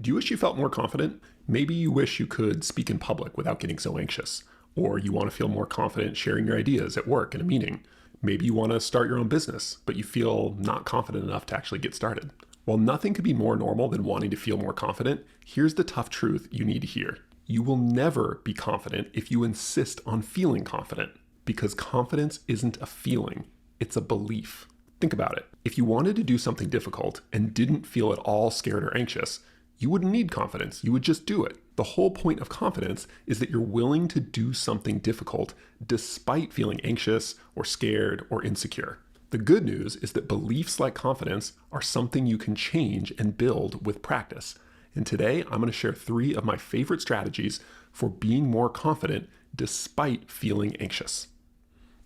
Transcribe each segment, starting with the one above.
Do you wish you felt more confident? Maybe you wish you could speak in public without getting so anxious. Or you want to feel more confident sharing your ideas at work in a meeting. Maybe you want to start your own business, but you feel not confident enough to actually get started. While nothing could be more normal than wanting to feel more confident, here's the tough truth you need to hear. You will never be confident if you insist on feeling confident, because confidence isn't a feeling, it's a belief. Think about it. If you wanted to do something difficult and didn't feel at all scared or anxious, you wouldn't need confidence. You would just do it. The whole point of confidence is that you're willing to do something difficult despite feeling anxious or scared or insecure. The good news is that beliefs like confidence are something you can change and build with practice. And today, I'm going to share 3 of my favorite strategies for being more confident despite feeling anxious.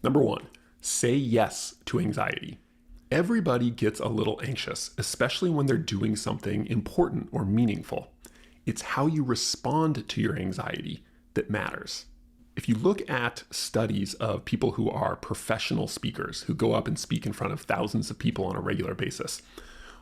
Number 1, say yes to anxiety. Everybody gets a little anxious, especially when they're doing something important or meaningful. It's how you respond to your anxiety that matters. If you look at studies of people who are professional speakers, who go up and speak in front of thousands of people on a regular basis,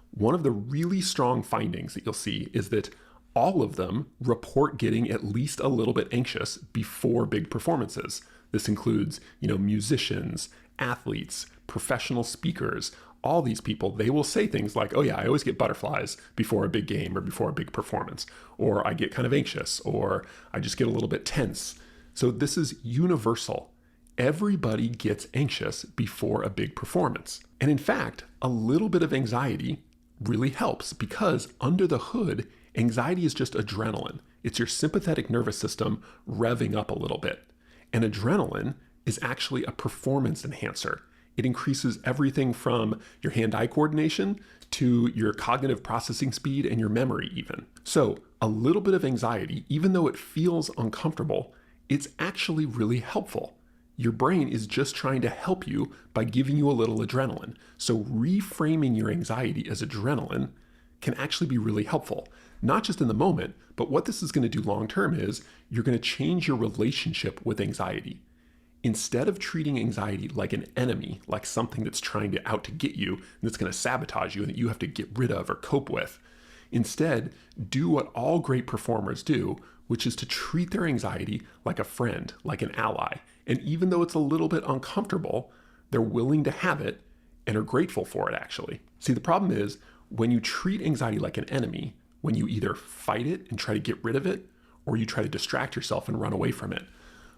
one of the really strong findings that you'll see is that all of them report getting at least a little bit anxious before big performances. This includes, musicians, athletes, professional speakers, all these people. They will say things like, oh yeah, I always get butterflies before a big game or before a big performance, or I get kind of anxious, or I just get a little bit tense. So this is universal. Everybody gets anxious before a big performance. And in fact, a little bit of anxiety really helps, because under the hood, anxiety is just adrenaline. It's your sympathetic nervous system revving up a little bit. And adrenaline is actually a performance enhancer. It increases everything from your hand-eye coordination to your cognitive processing speed and your memory even. So a little bit of anxiety, even though it feels uncomfortable, it's actually really helpful. Your brain is just trying to help you by giving you a little adrenaline. So reframing your anxiety as adrenaline can actually be really helpful. Not just in the moment, but what this is going to do long-term is you're going to change your relationship with anxiety. Instead of treating anxiety like an enemy, like something that's trying out to get you and that's going to sabotage you and that you have to get rid of or cope with, instead, do what all great performers do, which is to treat their anxiety like a friend, like an ally. And even though it's a little bit uncomfortable, they're willing to have it and are grateful for it, actually. See, the problem is when you treat anxiety like an enemy, when you either fight it and try to get rid of it, or you try to distract yourself and run away from it,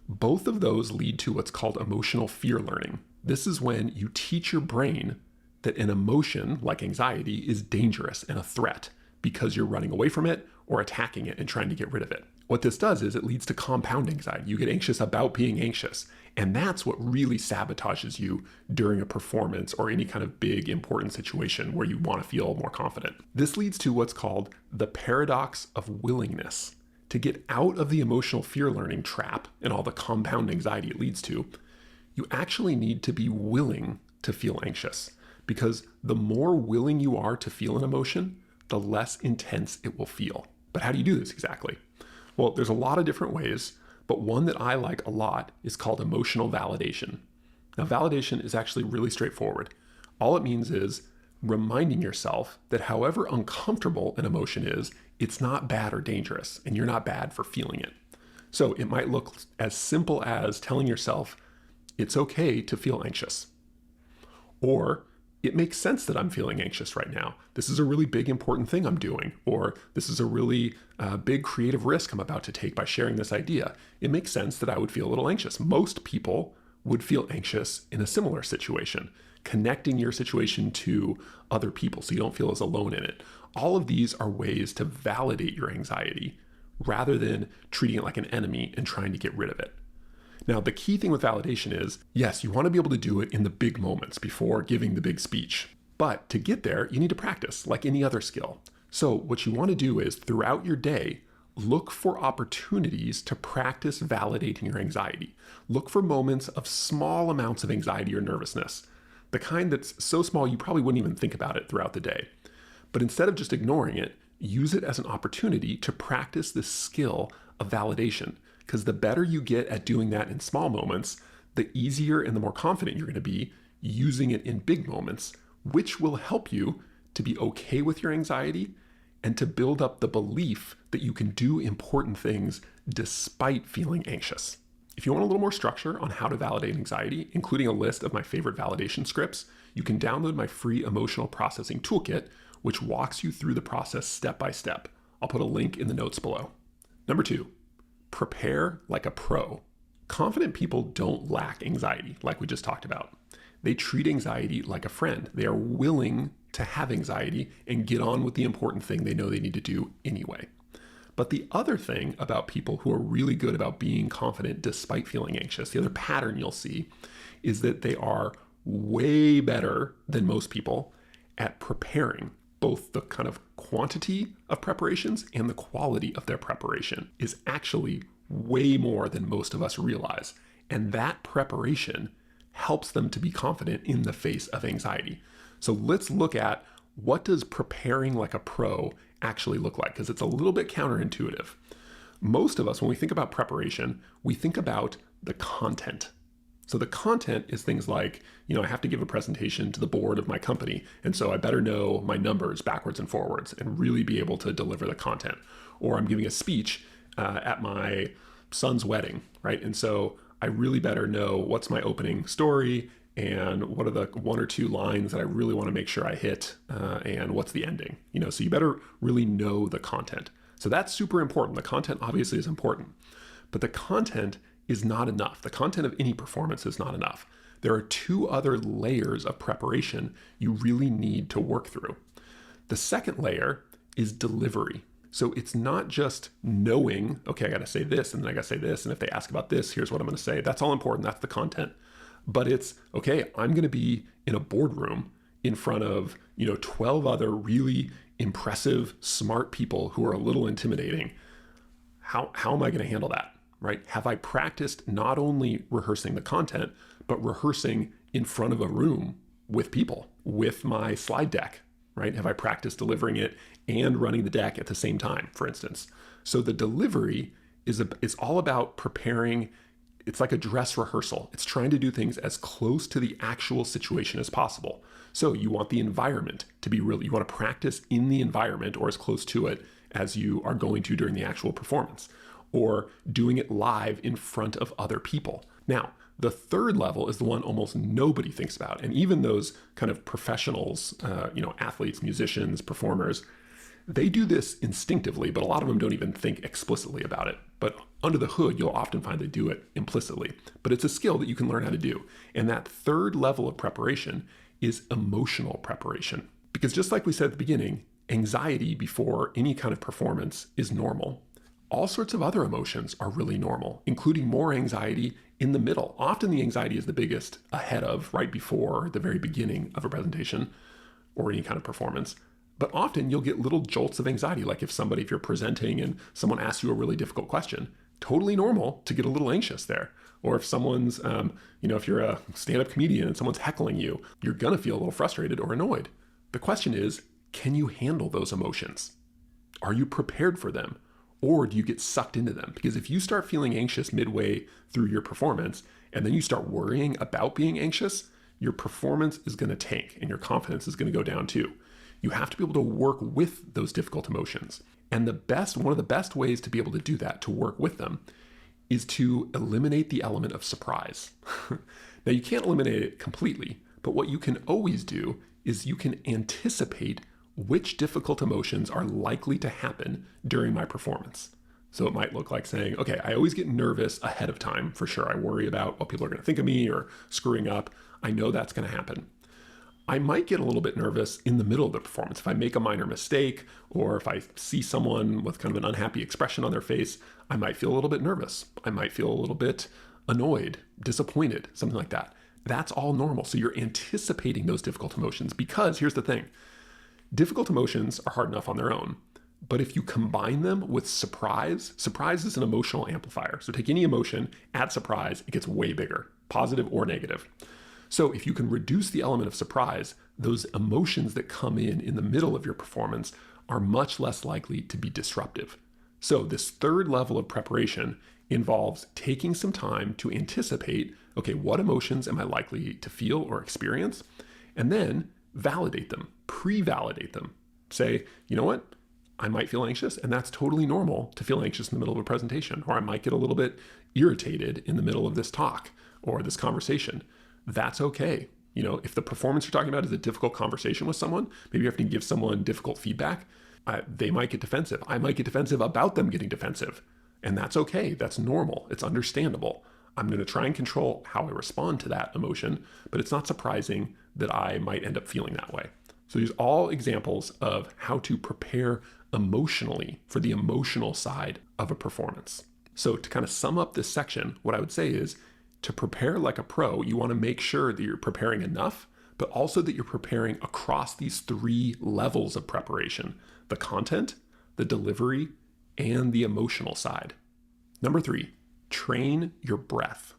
both of those lead to what's called emotional fear learning. This is when you teach your brain that an emotion like anxiety is dangerous and a threat because you're running away from it or attacking it and trying to get rid of it. What this does is it leads to compound anxiety. You get anxious about being anxious. And that's what really sabotages you during a performance or any kind of big, important situation where you want to feel more confident. This leads to what's called the paradox of willingness. To get out of the emotional fear learning trap and all the compound anxiety it leads to, you actually need to be willing to feel anxious. Because the more willing you are to feel an emotion, the less intense it will feel. But how do you do this exactly? Well, there's a lot of different ways, but one that I like a lot is called emotional validation. Now, validation is actually really straightforward. All it means is reminding yourself that however uncomfortable an emotion is, it's not bad or dangerous, and you're not bad for feeling it. So it might look as simple as telling yourself, it's okay to feel anxious. Or, it makes sense that I'm feeling anxious right now. This is a really big, important thing I'm doing. Or this is a really big creative risk I'm about to take by sharing this idea. It makes sense that I would feel a little anxious. Most people would feel anxious in a similar situation, connecting your situation to other people so you don't feel as alone in it. All of these are ways to validate your anxiety rather than treating it like an enemy and trying to get rid of it. Now, the key thing with validation is, yes, you want to be able to do it in the big moments before giving the big speech. But to get there, you need to practice like any other skill. So what you want to do is throughout your day, look for opportunities to practice validating your anxiety. Look for moments of small amounts of anxiety or nervousness, the kind that's so small you probably wouldn't even think about it throughout the day. But instead of just ignoring it, use it as an opportunity to practice this skill of validation. Because the better you get at doing that in small moments, the easier and the more confident you're going to be using it in big moments, which will help you to be okay with your anxiety and to build up the belief that you can do important things despite feeling anxious. If you want a little more structure on how to validate anxiety, including a list of my favorite validation scripts, you can download my free emotional processing toolkit, which walks you through the process step by step. I'll put a link in the notes below. Number 2, prepare like a pro. Confident people don't lack anxiety, like we just talked about. They treat anxiety like a friend. They are willing to have anxiety and get on with the important thing they know they need to do anyway. But the other thing about people who are really good about being confident despite feeling anxious, the other pattern you'll see is that they are way better than most people at preparing. Both the kind of quantity of preparations and the quality of their preparation is actually way more than most of us realize. And that preparation helps them to be confident in the face of anxiety. So let's look at, what does preparing like a pro actually look like? Because it's a little bit counterintuitive. Most of us, when we think about preparation, we think about the content. So the content is things like, I have to give a presentation to the board of my company, and so I better know my numbers backwards and forwards and really be able to deliver the content. Or I'm giving a speech at my son's wedding, right? And so I really better know what's my opening story and what are the 1 or 2 lines that I really want to make sure I hit, and what's the ending. So you better really know the content. So that's super important. The content obviously is important, but the content is not enough. The content of any performance is not enough. There are 2 other layers of preparation you really need to work through. The second layer is delivery. So it's not just knowing, okay, I got to say this, and then I got to say this, and if they ask about this, here's what I'm going to say. That's all important. That's the content. But it's, okay, I'm going to be in a boardroom in front of, 12 other really impressive, smart people who are a little intimidating. How am I going to handle that? Right? Have I practiced not only rehearsing the content, but rehearsing in front of a room with people, with my slide deck, right? Have I practiced delivering it and running the deck at the same time, for instance? So the delivery it's all about preparing. It's like a dress rehearsal. It's trying to do things as close to the actual situation as possible. So you want the environment to be real. You want to practice in the environment or as close to it as you are going to during the actual performance, or doing it live in front of other people. Now, the third level is the one almost nobody thinks about. And even those kind of professionals, athletes, musicians, performers, they do this instinctively, but a lot of them don't even think explicitly about it. But under the hood, you'll often find they do it implicitly. But it's a skill that you can learn how to do. And that third level of preparation is emotional preparation. Because just like we said at the beginning, anxiety before any kind of performance is normal. All sorts of other emotions are really normal, including more anxiety in the middle. Often the anxiety is the biggest ahead of, right before the very beginning of a presentation or any kind of performance. But often you'll get little jolts of anxiety, like if you're presenting and someone asks you a really difficult question, totally normal to get a little anxious there. Or if someone's, if you're a stand-up comedian and someone's heckling you, you're gonna feel a little frustrated or annoyed. The question is, can you handle those emotions? Are you prepared for them? Or do you get sucked into them? Because if you start feeling anxious midway through your performance, and then you start worrying about being anxious, your performance is going to tank and your confidence is going to go down too. You have to be able to work with those difficult emotions. And one of the best ways to be able to do that, to work with them, is to eliminate the element of surprise. Now, you can't eliminate it completely, but what you can always do is you can anticipate which difficult emotions are likely to happen during my performance. So it might look like saying, okay, I always get nervous ahead of time, for sure. I worry about what people are going to think of me or screwing up. I know that's going to happen. I might get a little bit nervous in the middle of the performance. If I make a minor mistake, or if I see someone with kind of an unhappy expression on their face, I might feel a little bit nervous. I might feel a little bit annoyed, disappointed, something like that. That's all normal. So you're anticipating those difficult emotions, because here's the thing. Difficult emotions are hard enough on their own, but if you combine them with surprise is an emotional amplifier. So take any emotion, add surprise, it gets way bigger, positive or negative. So if you can reduce the element of surprise, those emotions that come in the middle of your performance are much less likely to be disruptive. So this third level of preparation involves taking some time to anticipate, okay, what emotions am I likely to feel or experience? And then validate them, pre-validate them. Say, you know what? I might feel anxious, and that's totally normal to feel anxious in the middle of a presentation, or I might get a little bit irritated in the middle of this talk or this conversation. That's okay. If the performance you're talking about is a difficult conversation with someone, maybe you have to give someone difficult feedback, they might get defensive. I might get defensive about them getting defensive. And that's okay. That's normal. It's understandable. I'm going to try and control how I respond to that emotion, but it's not surprising that I might end up feeling that way. So these are all examples of how to prepare emotionally for the emotional side of a performance. So to kind of sum up this section, what I would say is to prepare like a pro, you want to make sure that you're preparing enough, but also that you're preparing across these 3 levels of preparation: the content, the delivery, and the emotional side. Number 3, train your breath.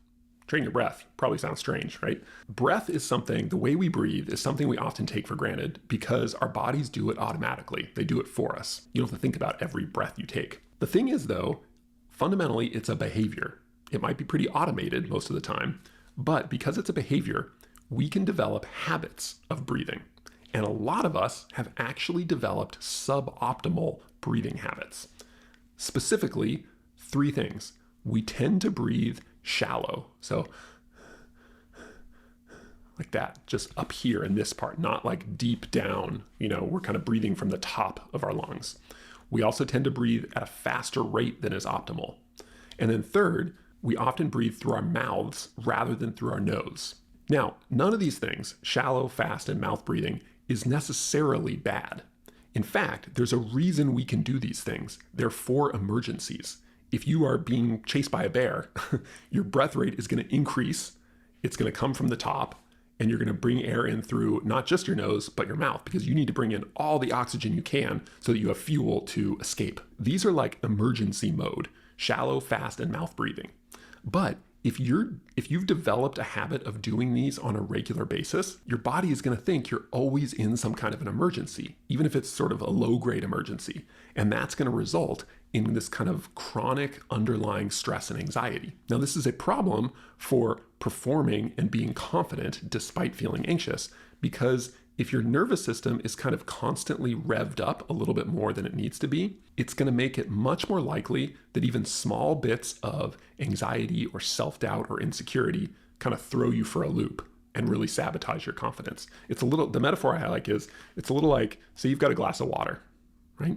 Train your breath probably sounds strange, right? Breath is something, the way we breathe is something we often take for granted because our bodies do it automatically. They do it for us. You don't have to think about every breath you take. The thing is though, fundamentally it's a behavior. It might be pretty automated most of the time, but because it's a behavior, we can develop habits of breathing. And a lot of us have actually developed suboptimal breathing habits. Specifically, 3 things. We tend to breathe shallow. So like that, just up here in this part, not like deep down, we're kind of breathing from the top of our lungs. We also tend to breathe at a faster rate than is optimal. And then third, we often breathe through our mouths rather than through our nose. Now, none of these things, shallow, fast, and mouth breathing, is necessarily bad. In fact, there's a reason we can do these things. They're for emergencies. If you are being chased by a bear, your breath rate is going to increase. It's going to come from the top, and you're going to bring air in through not just your nose, but your mouth, because you need to bring in all the oxygen you can so that you have fuel to escape. These are like emergency mode, shallow, fast, and mouth breathing. But if you've developed a habit of doing these on a regular basis, your body is going to think you're always in some kind of an emergency, even if it's sort of a low-grade emergency. And that's going to result in this kind of chronic underlying stress and anxiety. Now, this is a problem for performing and being confident despite feeling anxious, because if your nervous system is kind of constantly revved up a little bit more than it needs to be, it's going to make it much more likely that even small bits of anxiety or self-doubt or insecurity kind of throw you for a loop and really sabotage your confidence. The metaphor I like is, it's a little like, say you've got a glass of water, right?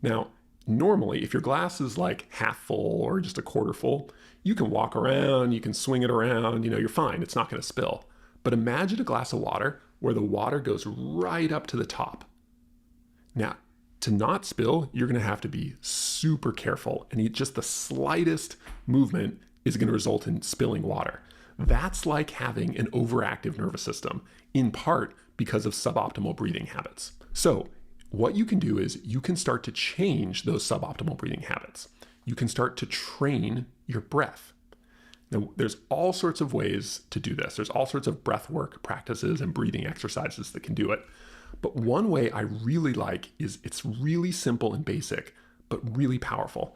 Now, normally, if your glass is like half full or just a quarter full, you can walk around, you can swing it around, you're fine. It's not going to spill. But imagine a glass of water where the water goes right up to the top. Now, to not spill, you're going to have to be super careful, and just the slightest movement is going to result in spilling water. That's like having an overactive nervous system, in part because of suboptimal breathing habits. So what you can do is you can start to change those suboptimal breathing habits. You can start to train your breath. Now, there's all sorts of ways to do this. There's all sorts of breath work practices and breathing exercises that can do it. But one way I really like is it's really simple and basic, but really powerful.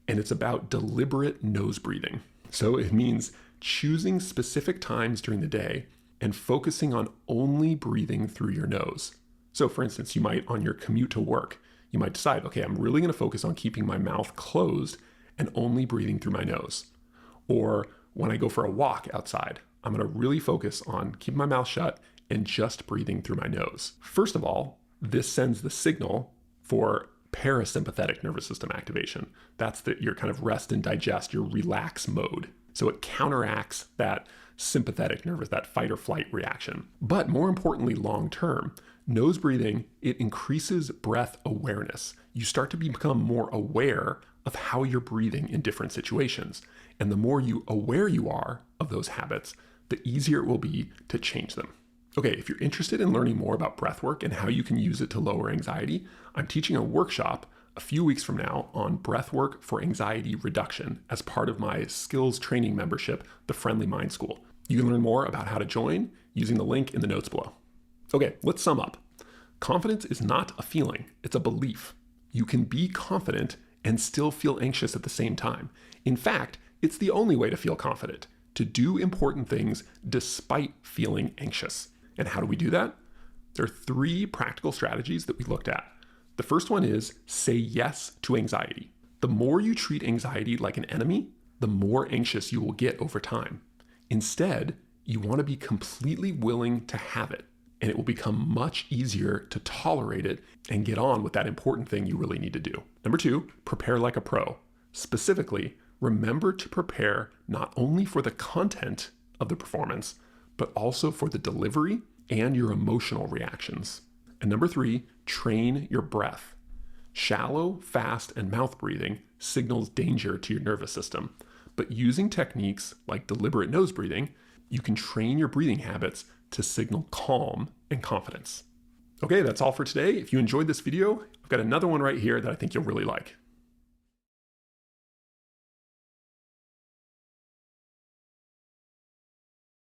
And it's about deliberate nose breathing. So it means choosing specific times during the day and focusing on only breathing through your nose. So for instance, you might, on your commute to work, you might decide, okay, I'm really going to focus on keeping my mouth closed and only breathing through my nose. Or when I go for a walk outside, I'm going to really focus on keeping my mouth shut and just breathing through my nose. First of all, this sends the signal for parasympathetic nervous system activation. That's your kind of rest and digest, your relax mode. So it counteracts that sympathetic nervous, that fight or flight reaction. But more importantly, long term, nose breathing, it increases breath awareness. You start to become more aware of how you're breathing in different situations. And the more aware you are of those habits, the easier it will be to change them. Okay, if you're interested in learning more about breathwork and how you can use it to lower anxiety, I'm teaching a workshop a few weeks from now on breathwork for anxiety reduction as part of my skills training membership, the Friendly Mind School. You can learn more about how to join using the link in the notes below. Okay, let's sum up. Confidence is not a feeling, it's a belief. You can be confident and still feel anxious at the same time. In fact, it's the only way to feel confident, to do important things despite feeling anxious. And how do we do that? There are 3 practical strategies that we looked at. The The first one is say yes to anxiety. The more you treat anxiety like an enemy, the more anxious you will get over time. Instead, you want to be completely willing to have it, and it will become much easier to tolerate it and get on with that important thing you really need to do. Number 2, prepare like a pro. Specifically, remember to prepare not only for the content of the performance, but also for the delivery and your emotional reactions. And number 3, train your breath. Shallow, fast, and mouth breathing signals danger to your nervous system, but using techniques like deliberate nose breathing, you can train your breathing habits to signal calm and confidence. Okay, that's all for today. If you enjoyed this video, I've got another one right here that I think you'll really like.